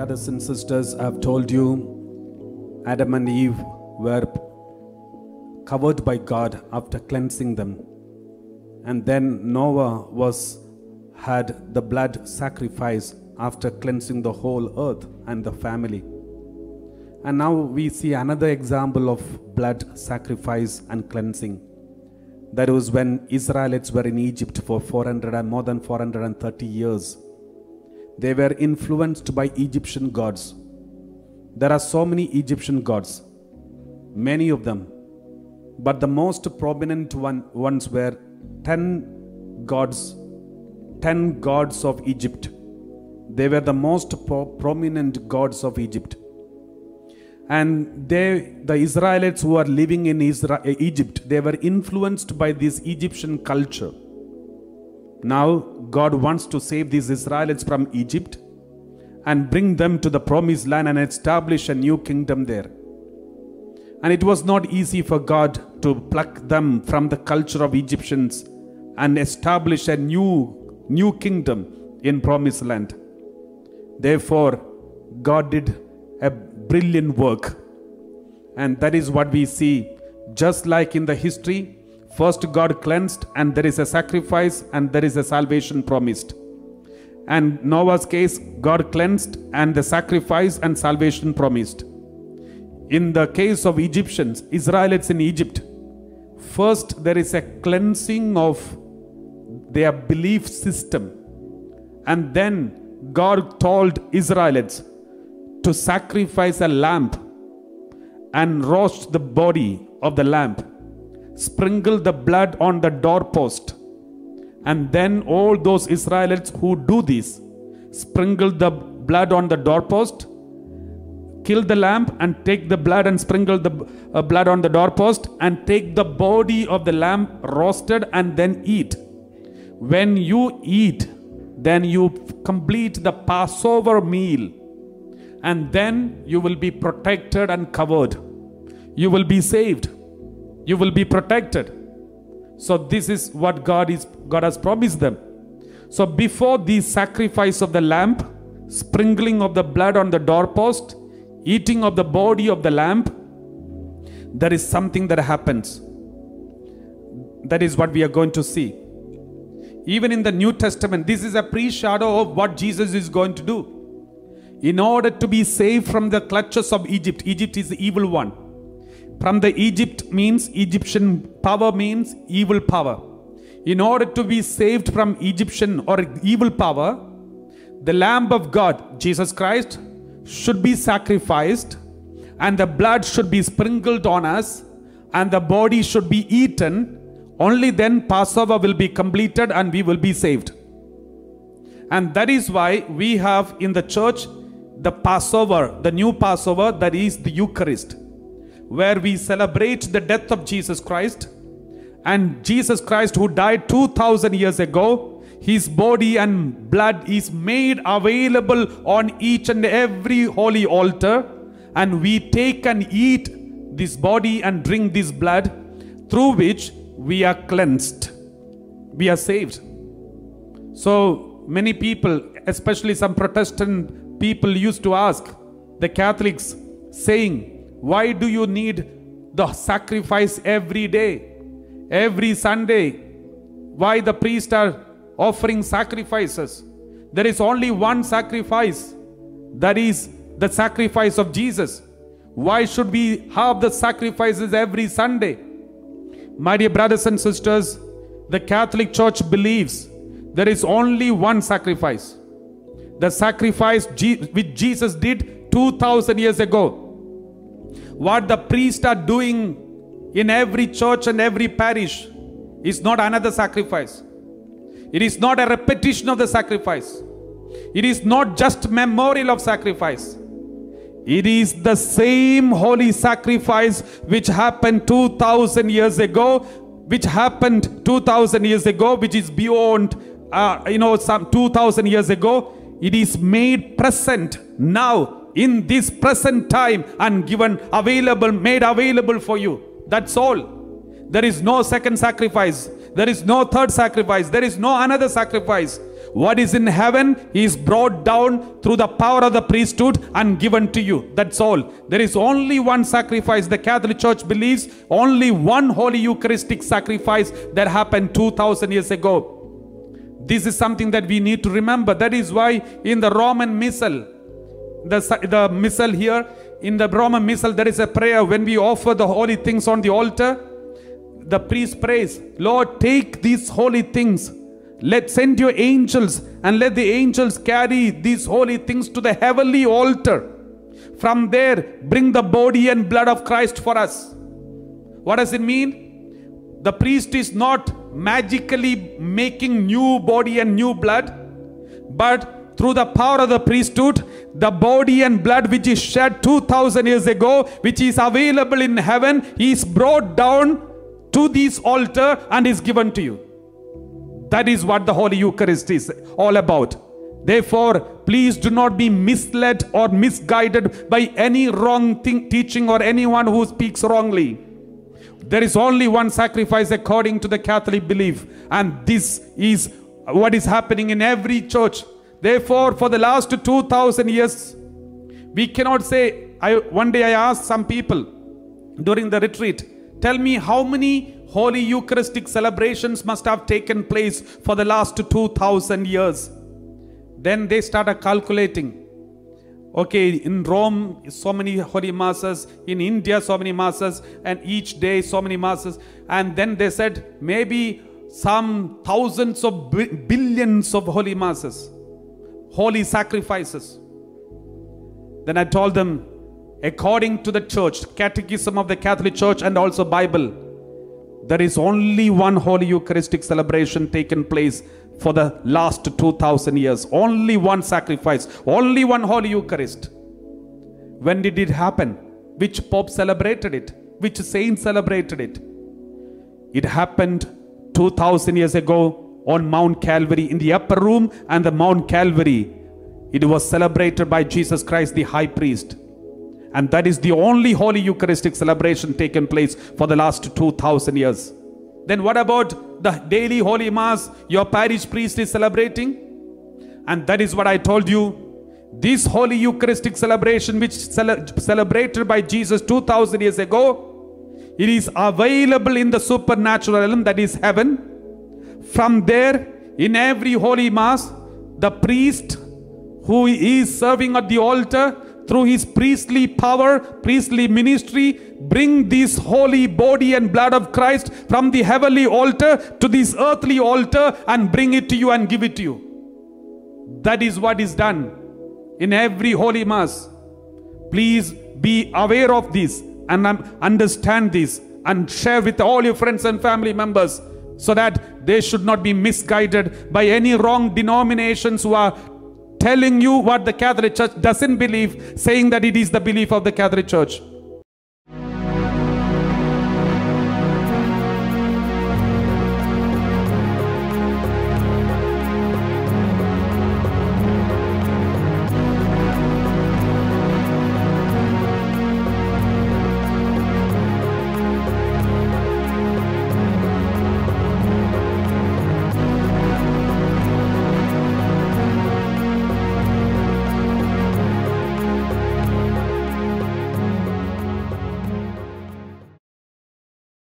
brothers and sisters, I've told you Adam and Eve were covered by God after cleansing them. And then Noah had the blood sacrifice after cleansing the whole earth and the family. And now we see another example of blood sacrifice and cleansing. That was when Israelites were in Egypt for more than 430 years. They were influenced by Egyptian gods. There are so many Egyptian gods, many of them. But the most prominent ones were 10 gods of Egypt. They were the most prominent gods of Egypt. And the Israelites who are living in Egypt, they were influenced by this Egyptian culture. Now God wants to save these Israelites from Egypt and bring them to the promised land and establish a new kingdom there. And it was not easy for God to pluck them from the culture of Egyptians and establish a new kingdom in promised land. Therefore, God did a brilliant work. And that is what we see. Just like in the history, first God cleansed and there is a sacrifice and there is a salvation promised. And Noah's case, God cleansed and the sacrifice and salvation promised. In the case of Egyptians, Israelites in Egypt, first there is a cleansing of their belief system. And then God told Israelites to sacrifice a lamb and roast the body of the lamb, sprinkle the blood on the doorpost, and then all those Israelites who do this, sprinkle the blood on the doorpost, kill the lamb and take the blood and sprinkle the blood on the doorpost, and take the body of the lamb roasted and then eat. When you eat, then you complete the Passover meal, and then you will be protected and covered. You will be saved. You will be protected. So this is what God has promised them. So before the sacrifice of the lamb, sprinkling of the blood on the doorpost, eating of the body of the lamb, there is something that happens. That is what we are going to see. Even in the New Testament, this is a pre-shadow of what Jesus is going to do. In order to be saved from the clutches of Egypt, Egypt is the evil one. From the Egypt means Egyptian power means evil power. In order to be saved from Egyptian or evil power, the Lamb of God, Jesus Christ, should be sacrificed, and the blood should be sprinkled on us, and the body should be eaten. Only then Passover will be completed and we will be saved. And that is why we have in the church the Passover, the new Passover, that is the Eucharist, where we celebrate the death of Jesus Christ. And Jesus Christ, who died 2000 years ago, his body and blood is made available on each and every holy altar, and we take and eat this body and drink this blood, through which we are cleansed, we are saved. So many people, especially some Protestant people, used to ask the Catholics, saying, why do you need the sacrifice every day, every Sunday? Why the priests are offering sacrifices? There is only one sacrifice, that is the sacrifice of Jesus. Why should we have the sacrifices every Sunday? My dear brothers and sisters, the Catholic Church believes there is only one sacrifice. The sacrifice which Jesus did 2000 years ago. What the priests are doing in every church and every parish is not another sacrifice. It is not a repetition of the sacrifice. It is not just memorial of sacrifice. It is the same holy sacrifice which happened 2000 years ago, which is beyond, some 2000 years ago. It is made present now in this present time and made available for you. That's all. There is no second sacrifice. There is no third sacrifice. There is no another sacrifice. What is in heaven is brought down through the power of the priesthood and given to you. That's all. There is only one sacrifice. The Catholic Church believes only one Holy Eucharistic sacrifice that happened 2000 years ago. This is something that we need to remember. That is why in the Roman Missal, the Missal here, in the Roman Missal, there is a prayer when we offer the holy things on the altar. The priest prays, Lord, take these holy things. Send your angels and let the angels carry these holy things to the heavenly altar. From there, bring the body and blood of Christ for us. What does it mean? The priest is not magically making new body and new blood, but through the power of the priesthood, the body and blood which is shed 2000 years ago, which is available in heaven, is brought down to this altar and is given to you. That is what the Holy Eucharist is all about. Therefore, please do not be misled or misguided by any wrong teaching or anyone who speaks wrongly. There is only one sacrifice according to the Catholic belief, and this is what is happening in every church. Therefore, for the last 2000 years, we cannot say, one day I asked some people during the retreat, tell me how many Holy Eucharistic celebrations must have taken place for the last 2000 years. Then they started calculating. Okay, in Rome, so many Holy Masses. In India, so many Masses. And each day, so many Masses. And then they said, maybe some thousands of billions of Holy Masses. Holy sacrifices. Then I told them, according to the church, Catechism of the Catholic Church and also Bible, there is only one Holy Eucharistic celebration taken place for the last 2000 years. Only one sacrifice. Only one Holy Eucharist. When did it happen? Which Pope celebrated it? Which saint celebrated it? It happened 2000 years ago on Mount Calvary, in the upper room and the Mount Calvary. It was celebrated by Jesus Christ, the high priest. And that is the only Holy Eucharistic celebration taken place for the last 2000 years. Then what about the daily Holy Mass your parish priest is celebrating? And that is what I told you. This Holy Eucharistic celebration which celebrated by Jesus 2000 years ago, it is available in the supernatural realm, that is heaven. From there, in every Holy Mass, the priest who is serving at the altar, through his priestly power, priestly ministry, bring this holy body and blood of Christ from the heavenly altar to this earthly altar and bring it to you and give it to you. That is what is done in every Holy Mass. Please be aware of this and understand this and share with all your friends and family members, so that they should not be misguided by any wrong denominations who are telling you what the Catholic Church doesn't believe, saying that it is the belief of the Catholic Church.